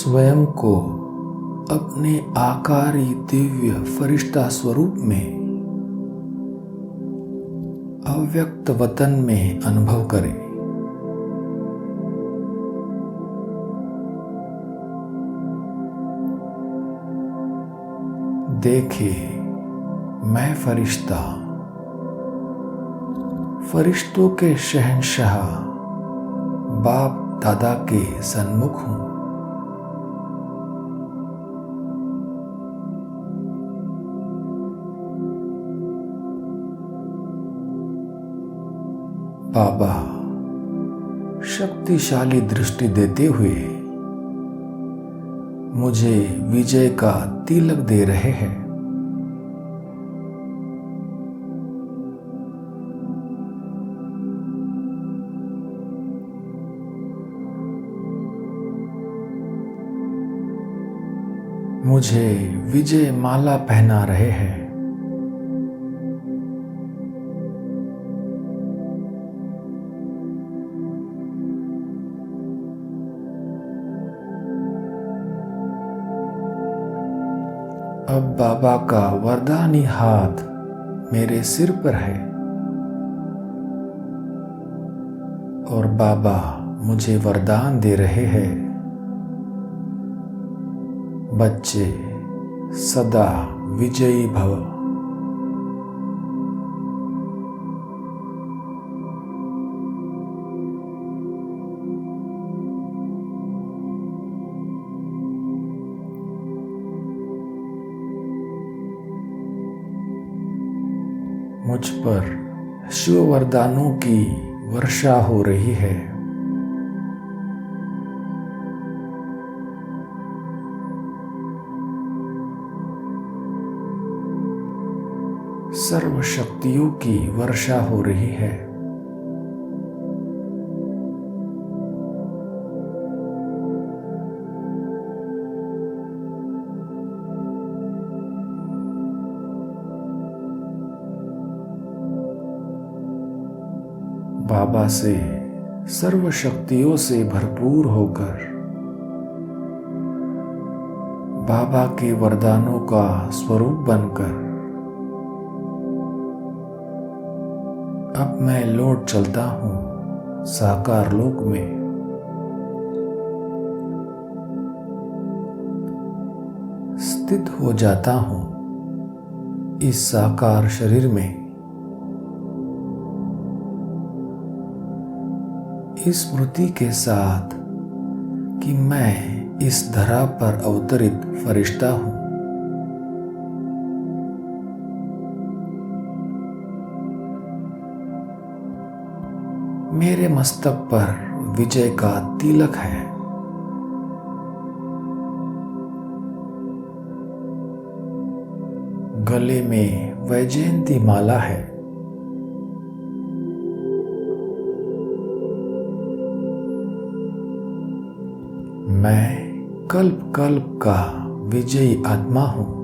स्वयं को अपने आकारी दिव्य फरिश्ता स्वरूप में अव्यक्त वतन में अनुभव करें। देखिए, मैं फरिश्ता, फरिश्तों के शहंशाह बाप दादा के सन्मुख हूं। बाबा शक्तिशाली दृष्टि देते हुए मुझे विजय का तिलक दे रहे हैं। मुझे विजय माला पहना रहे हैं। अब बाबा का वरदानी हाथ मेरे सिर पर है और बाबा मुझे वरदान दे रहे हैं। बच्चे सदा विजयी भव। मुझ पर शिव वरदानों की वर्षा हो रही है। सर्व शक्तियों की वर्षा हो रही है। बाबा से सर्व शक्तियों से भरपूर होकर बाबा के वरदानों का स्वरूप बनकर अब मैं लौट चलता हूं साकार लोक में। स्थित हो जाता हूं इस साकार शरीर में। इस स्मृति के साथ कि मैं इस धरा पर अवतरित फरिश्ता हूं। मेरे मस्तक पर विजय का तिलक है। गले में वैजयंती माला है। मैं कल्प कल्प का विजयी आत्मा हूं।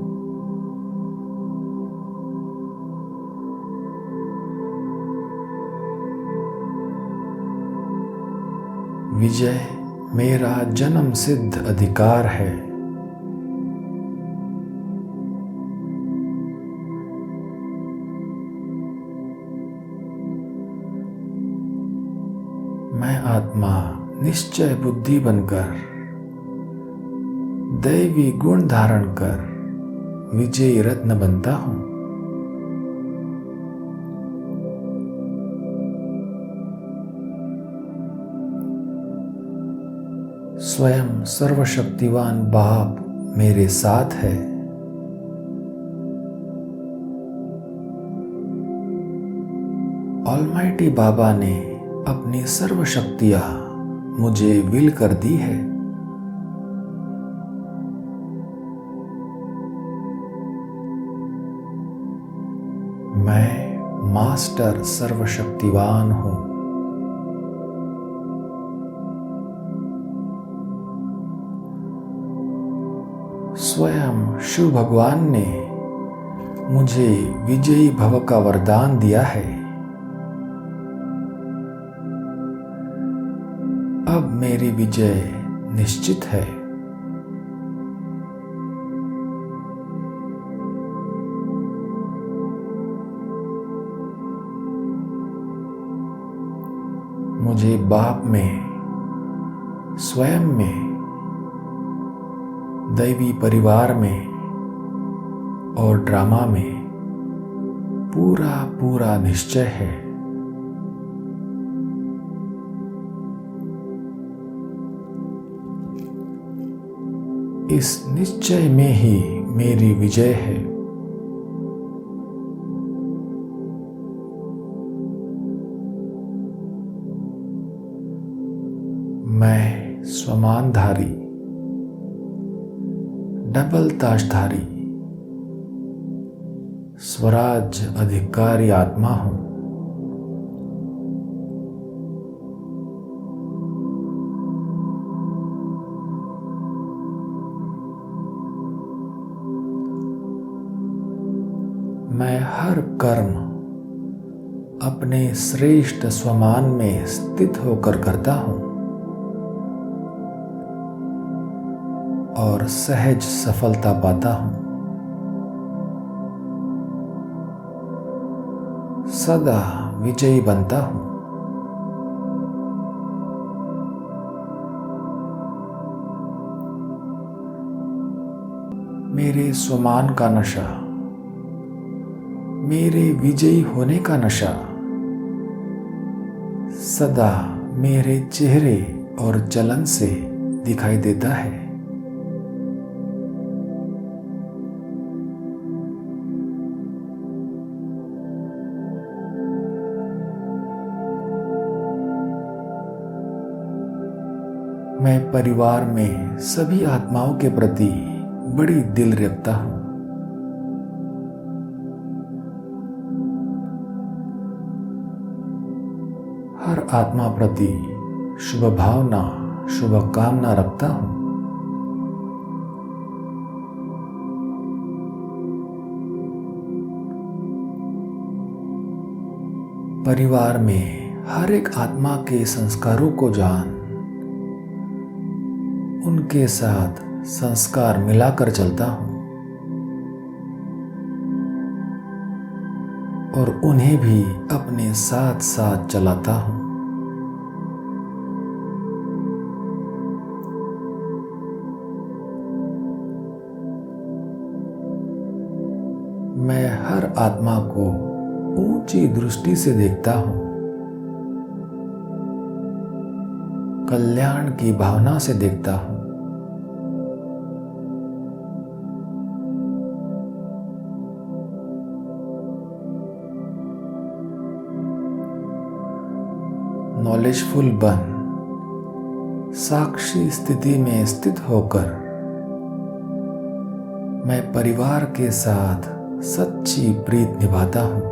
विजय मेरा जन्म सिद्ध अधिकार है। मैं आत्मा निश्चय बुद्धि बनकर दैवी गुण धारण कर विजयी रत्न बनता हूं। स्वयं सर्वशक्तिवान बाप मेरे साथ है। ऑलमाइटी बाबा ने अपनी सर्व शक्तियां मुझे विल कर दी है। मैं मास्टर सर्वशक्तिवान हूं। स्वयं शिव भगवान ने मुझे विजयी भव का वरदान दिया है। अब मेरी विजय निश्चित है। मुझे बाप में, स्वयं में, दैवी परिवार में और ड्रामा में पूरा पूरा निश्चय है। इस निश्चय में ही मेरी विजय है। मैं स्वमानधारी, डबल ताशधारी, स्वराज अधिकारी आत्मा हूं। मैं हर कर्म अपने श्रेष्ठ स्वमान में स्थित होकर करता हूं और सहज सफलता पाता हूं। सदा विजयी बनता हूं। मेरे स्वमान का नशा, मेरे विजयी होने का नशा सदा मेरे चेहरे और चलन से दिखाई देता है। मैं परिवार में सभी आत्माओं के प्रति बड़ी दिल रखता हूं। हर आत्मा प्रति शुभ भावना, शुभ कामना रखता हूं। परिवार में हर एक आत्मा के संस्कारों को जान उनके साथ संस्कार मिलाकर चलता हूं और उन्हें भी अपने साथ साथ चलाता हूं। मैं हर आत्मा को ऊंची दृष्टि से देखता हूं, कल्याण की भावना से देखता हूं। नॉलेजफुल बन साक्षी स्थिति में स्थित होकर मैं परिवार के साथ सच्ची प्रीत निभाता हूं।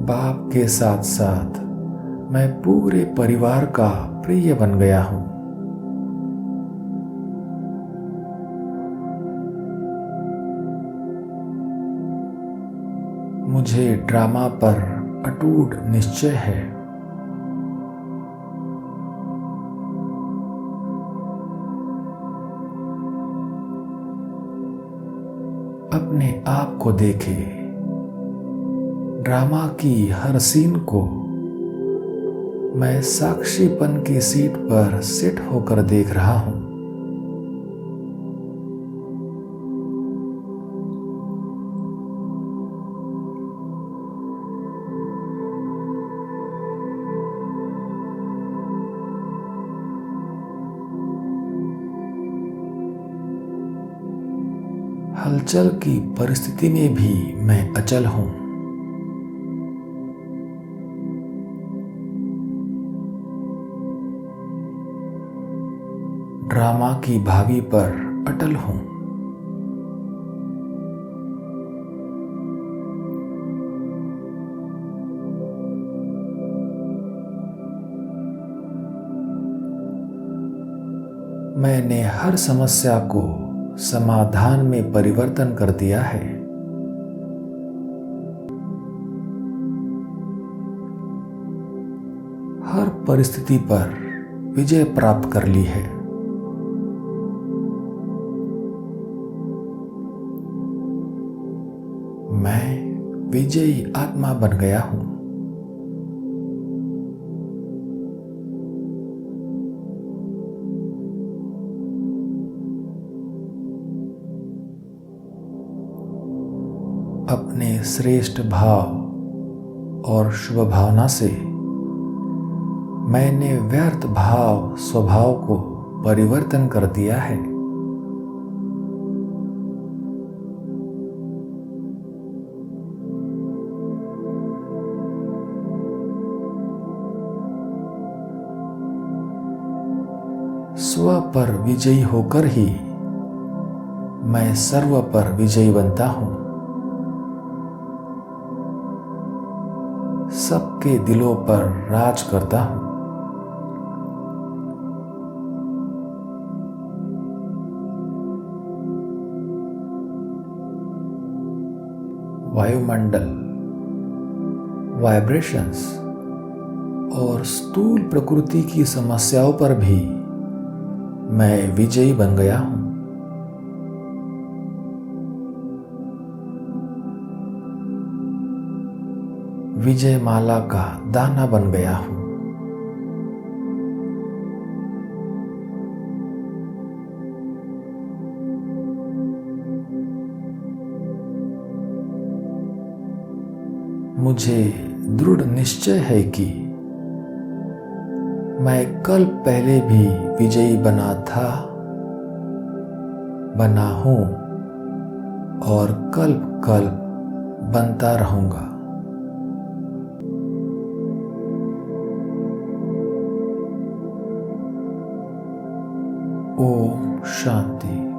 बाप के साथ साथ मैं पूरे परिवार का प्रिय बन गया हूं। मुझे ड्रामा पर अटूट निश्चय है। अपने आप को देखे, ड्रामा की हर सीन को मैं साक्षीपन की सीट पर सेट होकर देख रहा हूं। हलचल की परिस्थिति में भी मैं अचल हूं। ड्रामा की भावी पर अटल हूं। मैंने हर समस्या को समाधान में परिवर्तन कर दिया है। हर परिस्थिति पर विजय प्राप्त कर ली है। मैं विजयी आत्मा बन गया हूं। अपने श्रेष्ठ भाव और शुभ भावना से मैंने व्यर्थ भाव स्वभाव को परिवर्तन कर दिया है। स्व पर विजयी होकर ही मैं सर्व पर विजयी बनता हूं। सबके दिलों पर राज करता हूं। वायुमंडल, वाइब्रेशंस और स्थूल प्रकृति की समस्याओं पर भी मैं विजयी बन गया हूं। विजय माला का दाना बन गया हूं। मुझे दृढ़ निश्चय है कि मैं कल पहले भी विजयी बना था, बना हूं और कल बनता रहूंगा। ओम शांति।